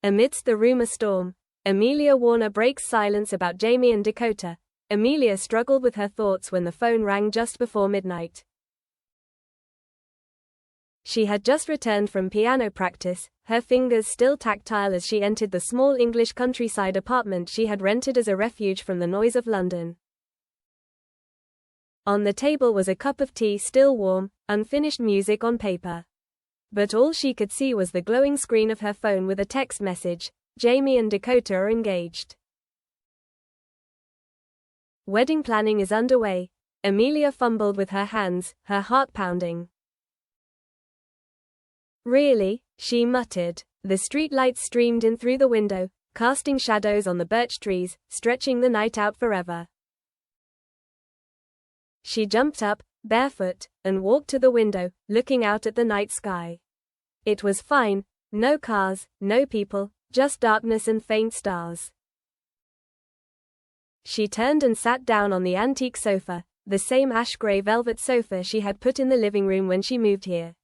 Amidst the rumor storm, Amelia Warner breaks silence about Jamie and Dakota. Amelia struggled with her thoughts when the phone rang just before midnight. She had just returned from piano practice, her fingers still tactile as she entered the small English countryside apartment she had rented as a refuge from the noise of London. On the table was a cup of tea still warm, unfinished music on paper. But all she could see was the glowing screen of her phone with a text message: Jamie and Dakota are engaged. Wedding planning is underway. Amelia fumbled with her hands, her heart pounding. Really? She muttered. The street lights streamed in through the window, casting shadows on the birch trees, stretching the night out forever. She jumped up, barefoot, and walked to the window, looking out at the night sky. It was fine, no cars, no people, just darkness and faint stars. She turned and sat down on the antique sofa, the same ash-gray velvet sofa she had put in the living room when she moved here.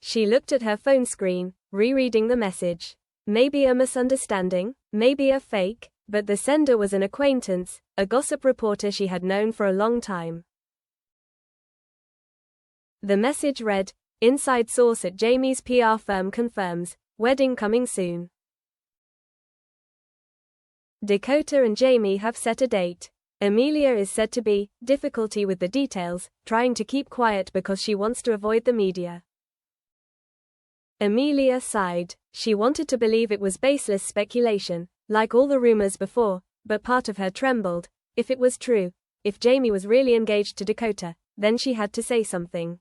She looked at her phone screen, rereading the message. Maybe a misunderstanding, maybe a fake, but the sender was an acquaintance, a gossip reporter she had known for a long time. The message read, "Inside source at Jamie's PR firm confirms, wedding coming soon. Dakota and Jamie have set a date. Amelia is said to be, difficulty with the details, trying to keep quiet because she wants to avoid the media." Amelia sighed. She wanted to believe it was baseless speculation, like all the rumors before, but part of her trembled. If it was true, if Jamie was really engaged to Dakota, then she had to say something.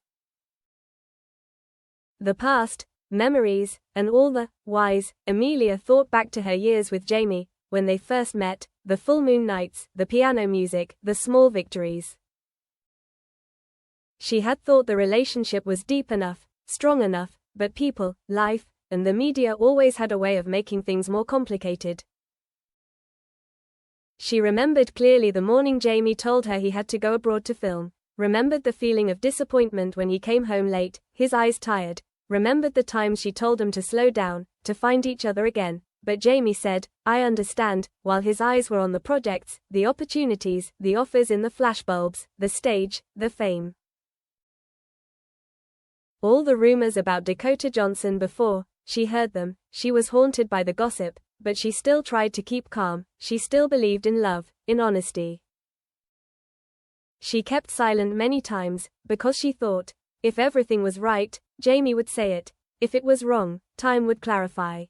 The past, memories, and all the whys. Amelia thought back to her years with Jamie, when they first met, the full moon nights, the piano music, the small victories. She had thought the relationship was deep enough, strong enough, but people, life, and the media always had a way of making things more complicated. She remembered clearly the morning Jamie told her he had to go abroad to film, remembered the feeling of disappointment when he came home late, his eyes tired, remembered the times she told him to slow down, to find each other again, but Jamie said, "I understand," while his eyes were on the projects, the opportunities, the offers in the flashbulbs, the stage, the fame. All the rumors about Dakota Johnson before, she heard them, she was haunted by the gossip, but she still tried to keep calm, she still believed in love, in honesty. She kept silent many times, because she thought, if everything was right, Jamie would say it, if it was wrong, time would clarify.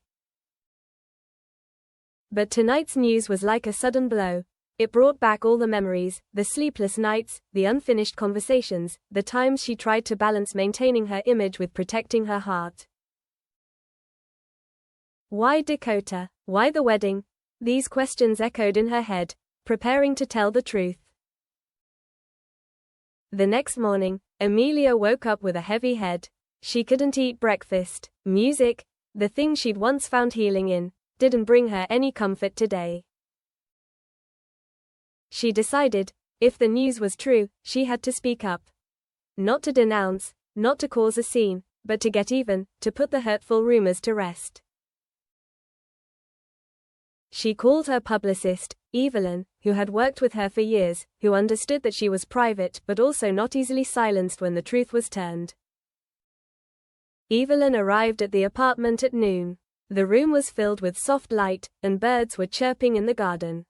But tonight's news was like a sudden blow. It brought back all the memories, the sleepless nights, the unfinished conversations, the times she tried to balance maintaining her image with protecting her heart. Why Dakota? Why the wedding? These questions echoed in her head, preparing to tell the truth. The next morning, Amelia woke up with a heavy head. She couldn't eat breakfast. Music, the thing she'd once found healing in, didn't bring her any comfort today. She decided, if the news was true, she had to speak up. Not to denounce, not to cause a scene, but to get even, to put the hurtful rumors to rest. She called her publicist, Evelyn, who had worked with her for years, who understood that she was private but also not easily silenced when the truth was turned. Evelyn arrived at the apartment at noon. The room was filled with soft light, and birds were chirping in the garden.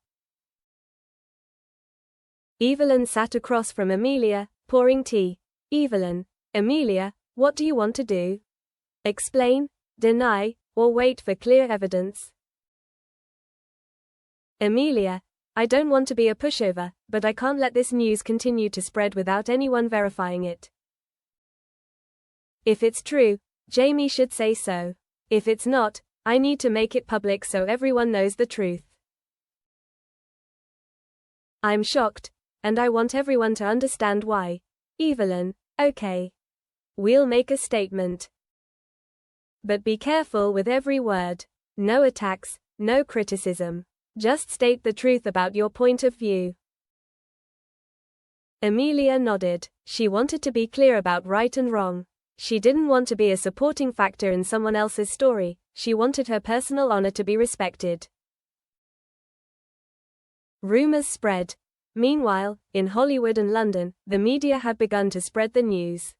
Evelyn sat across from Amelia, pouring tea. "Evelyn, Amelia, what do you want to do? Explain, deny, or wait for clear evidence?" "Amelia, I don't want to be a pushover, but I can't let this news continue to spread without anyone verifying it. If it's true, Jamie should say so. If it's not, I need to make it public so everyone knows the truth. I'm shocked, and I want everyone to understand why." "Evelyn, okay. We'll make a statement. But be careful with every word. No attacks, no criticism. Just state the truth about your point of view." Amelia nodded. She wanted to be clear about right and wrong. She didn't want to be a supporting factor in someone else's story, she wanted her personal honor to be respected. Rumors spread. Meanwhile, in Hollywood and London, the media had begun to spread the news.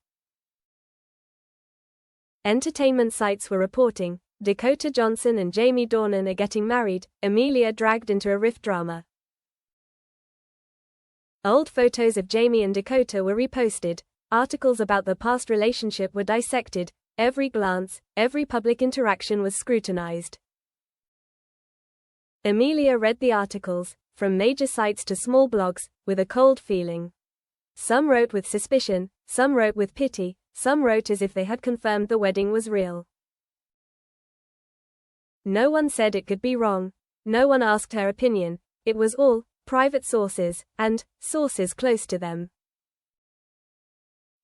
Entertainment sites were reporting, Dakota Johnson and Jamie Dornan are getting married, Amelia dragged into a rift drama. Old photos of Jamie and Dakota were reposted, articles about the past relationship were dissected, every glance, every public interaction was scrutinized. Amelia read the articles, from major sites to small blogs, with a cold feeling. Some wrote with suspicion, some wrote with pity, some wrote as if they had confirmed the wedding was real. No one said it could be wrong. No one asked her opinion. It was all private sources, and sources close to them.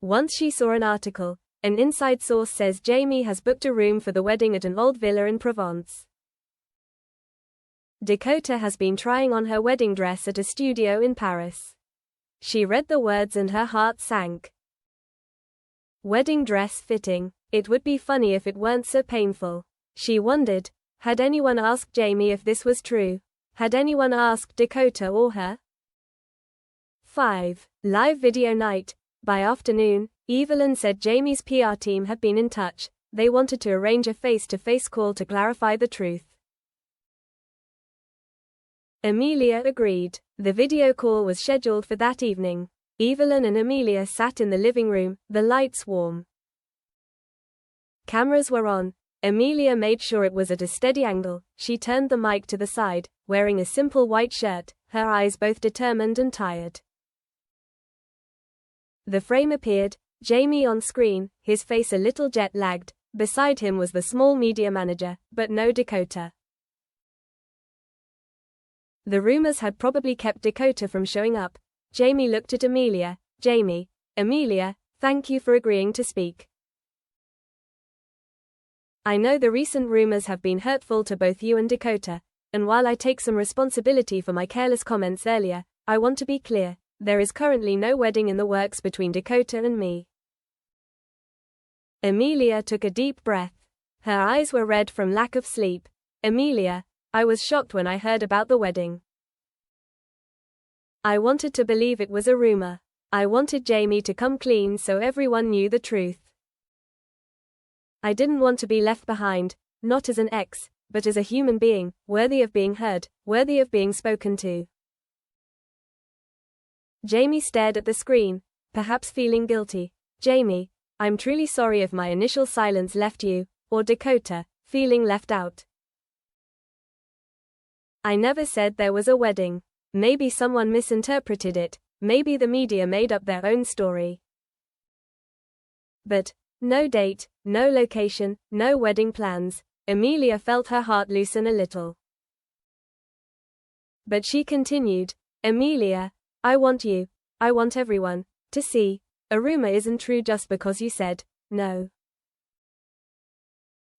Once she saw an article. An inside source says Jamie has booked a room for the wedding at an old villa in Provence. Dakota has been trying on her wedding dress at a studio in Paris. She read the words and her heart sank. Wedding dress fitting. It would be funny if it weren't so painful. She wondered, had anyone asked Jamie if this was true? Had anyone asked Dakota or her? 5. Live video night. By afternoon, Evelyn said Jamie's PR team had been in touch. They wanted to arrange a face-to-face call to clarify the truth. Amelia agreed. The video call was scheduled for that evening. Evelyn and Amelia sat in the living room, the lights warm. Cameras were on. Amelia made sure it was at a steady angle. She turned the mic to the side, wearing a simple white shirt, her eyes both determined and tired. The frame appeared, Jamie on screen, his face a little jet-lagged. Beside him was the small media manager, but no Dakota. The rumors had probably kept Dakota from showing up. Jamie looked at Amelia. Jamie, Amelia, thank you for agreeing to speak. I know the recent rumors have been hurtful to both you and Dakota, and while I take some responsibility for my careless comments earlier, I want to be clear, there is currently no wedding in the works between Dakota and me. Amelia took a deep breath. Her eyes were red from lack of sleep. Amelia, I was shocked when I heard about the wedding. I wanted to believe it was a rumor. I wanted Jamie to come clean so everyone knew the truth. I didn't want to be left behind, not as an ex, but as a human being, worthy of being heard, worthy of being spoken to. Jamie stared at the screen, perhaps feeling guilty. Jamie, I'm truly sorry if my initial silence left you, or Dakota, feeling left out. I never said there was a wedding. Maybe someone misinterpreted it, maybe the media made up their own story. But, no date, no location, no wedding plans. Amelia felt her heart loosen a little. But she continued, Amelia, I want everyone, to see, a rumor isn't true just because you said, no.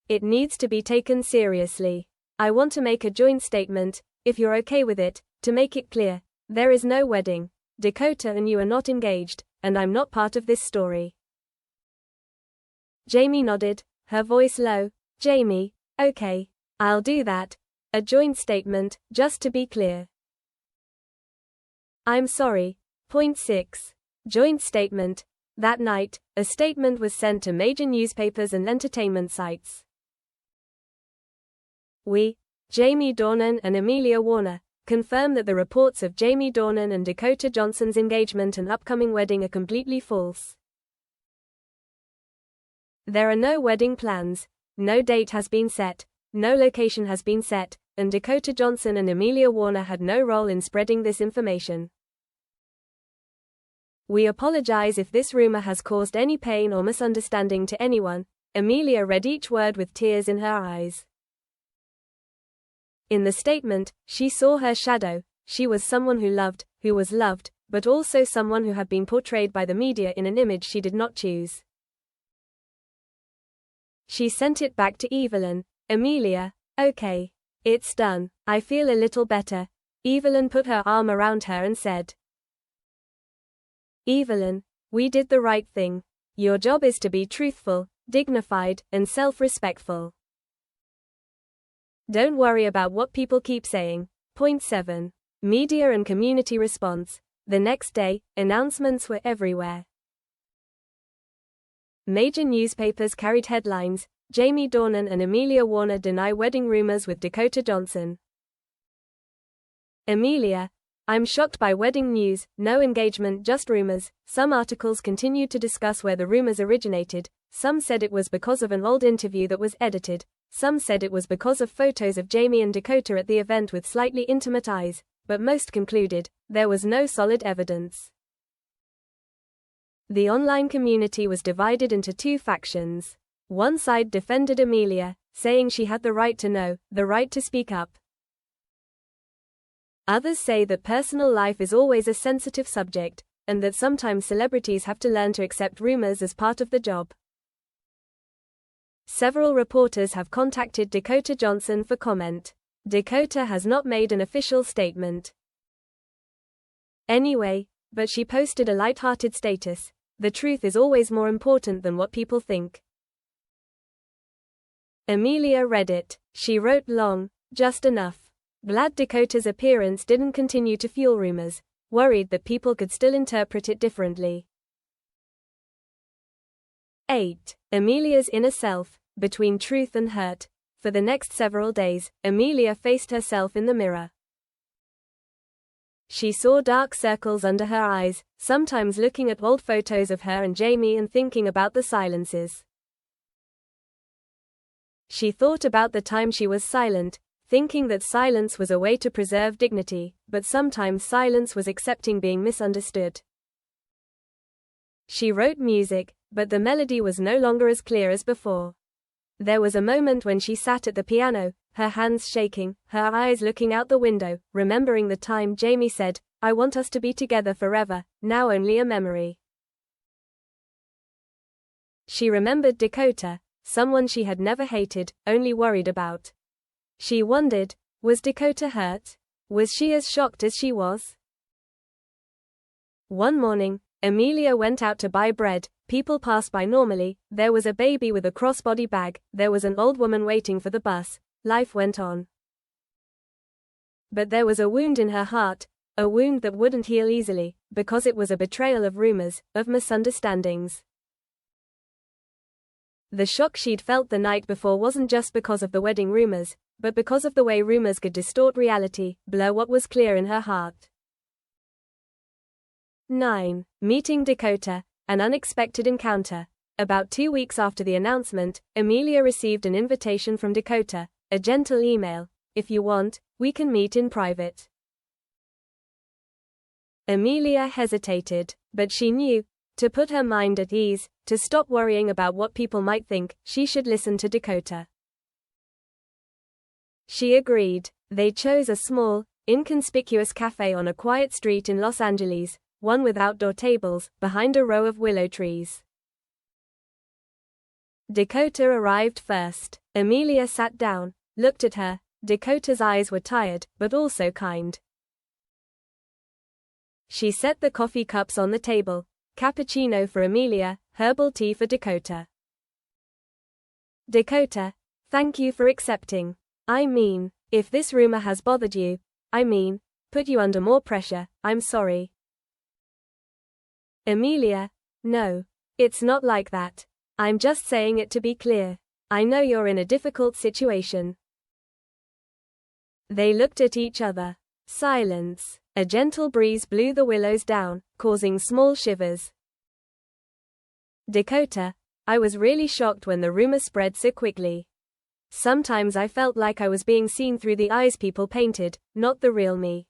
It needs to be taken seriously. I want to make a joint statement, if you're okay with it, to make it clear, there is no wedding. Dakota and you are not engaged, and I'm not part of this story. Jamie nodded, her voice low. Jamie, okay, I'll do that. A joint statement, just to be clear. I'm sorry. Point 6. Joint statement. That night, a statement was sent to major newspapers and entertainment sites. We, Jamie Dornan and Amelia Warner, confirm that the reports of Jamie Dornan and Dakota Johnson's engagement and upcoming wedding are completely false. There are no wedding plans, no date has been set, no location has been set, and Dakota Johnson and Amelia Warner had no role in spreading this information. We apologize if this rumor has caused any pain or misunderstanding to anyone. Amelia read each word with tears in her eyes. In the statement, she saw her shadow. She was someone who was loved, but also someone who had been portrayed by the media in an image she did not choose. She sent it back to Evelyn. Amelia, okay. It's done. I feel a little better. Evelyn put her arm around her and said, Evelyn, we did the right thing. Your job is to be truthful, dignified, and self-respectful. Don't worry about what people keep saying. Point 7. Media and community response. The next day, announcements were everywhere. Major newspapers carried headlines: Jamie Dornan and Amelia Warner deny wedding rumors with Dakota Johnson. Amelia: I'm shocked by wedding news, no engagement, just rumors. Some articles continued to discuss where the rumors originated. Some said it was because of an old interview that was edited. Some said it was because of photos of Jamie and Dakota at the event with slightly intimate eyes, but most concluded there was no solid evidence. The online community was divided into two factions. One side defended Amelia, saying she had the right to know, the right to speak up. Others say that personal life is always a sensitive subject, and that sometimes celebrities have to learn to accept rumors as part of the job. Several reporters have contacted Dakota Johnson for comment. Dakota has not made an official statement. Anyway, but she posted a light-hearted status: the truth is always more important than what people think. Amelia read it. She wrote long, just enough. Glad Dakota's appearance didn't continue to fuel rumors, worried that people could still interpret it differently. 8. Amelia's inner self, between truth and hurt. For the next several days, Amelia faced herself in the mirror. She saw dark circles under her eyes, sometimes looking at old photos of her and Jamie and thinking about the silences. She thought about the time she was silent, thinking that silence was a way to preserve dignity, but sometimes silence was accepting being misunderstood. She wrote music, but the melody was no longer as clear as before. There was a moment when she sat at the piano, her hands shaking, her eyes looking out the window, remembering the time Jamie said, "I want us to be together forever, now only a memory." She remembered Dakota, someone she had never hated, only worried about. She wondered, was Dakota hurt? Was she as shocked as she was? One morning, Amelia went out to buy bread. People passed by normally. There was a baby with a crossbody bag. There was an old woman waiting for the bus. Life went on. But there was a wound in her heart, a wound that wouldn't heal easily, because it was a betrayal of rumors, of misunderstandings. The shock she'd felt the night before wasn't just because of the wedding rumors, but because of the way rumors could distort reality, blur what was clear in her heart. 9. Meeting Dakota, an unexpected encounter. About 2 weeks after the announcement, Amelia received an invitation from Dakota, a gentle email: "If you want, we can meet in private." Amelia hesitated, but she knew, to put her mind at ease, to stop worrying about what people might think, she should listen to Dakota. She agreed. They chose a small, inconspicuous cafe on a quiet street in Los Angeles, one with outdoor tables, behind a row of willow trees. Dakota arrived first. Amelia sat down, looked at her. Dakota's eyes were tired, but also kind. She set the coffee cups on the table. Cappuccino for Amelia, herbal tea for Dakota. "Dakota, thank you for accepting. I mean, if this rumor has bothered you, put you under more pressure, I'm sorry." Amelia: "No, it's not like that. I'm just saying it to be clear. I know you're in a difficult situation." They looked at each other. Silence. A gentle breeze blew the willows down, causing small shivers. "Dakota, I was really shocked when the rumor spread so quickly. Sometimes I felt like I was being seen through the eyes people painted, not the real me."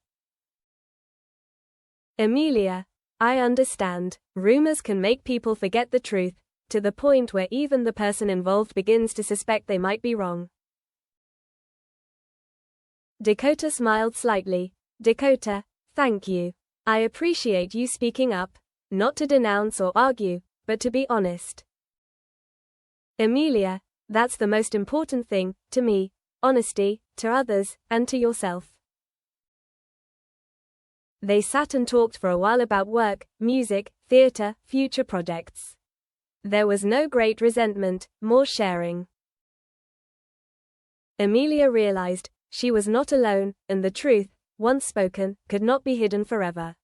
Amelia: "I understand. Rumors can make people forget the truth, to the point where even the person involved begins to suspect they might be wrong." Dakota smiled slightly. "Dakota, thank you. I appreciate you speaking up, not to denounce or argue, but to be honest." Amelia: "That's the most important thing, to me, honesty, to others, and to yourself." They sat and talked for a while about work, music, theater, future projects. There was no great resentment, more sharing. Amelia realized she was not alone, and the truth, once spoken, could not be hidden forever.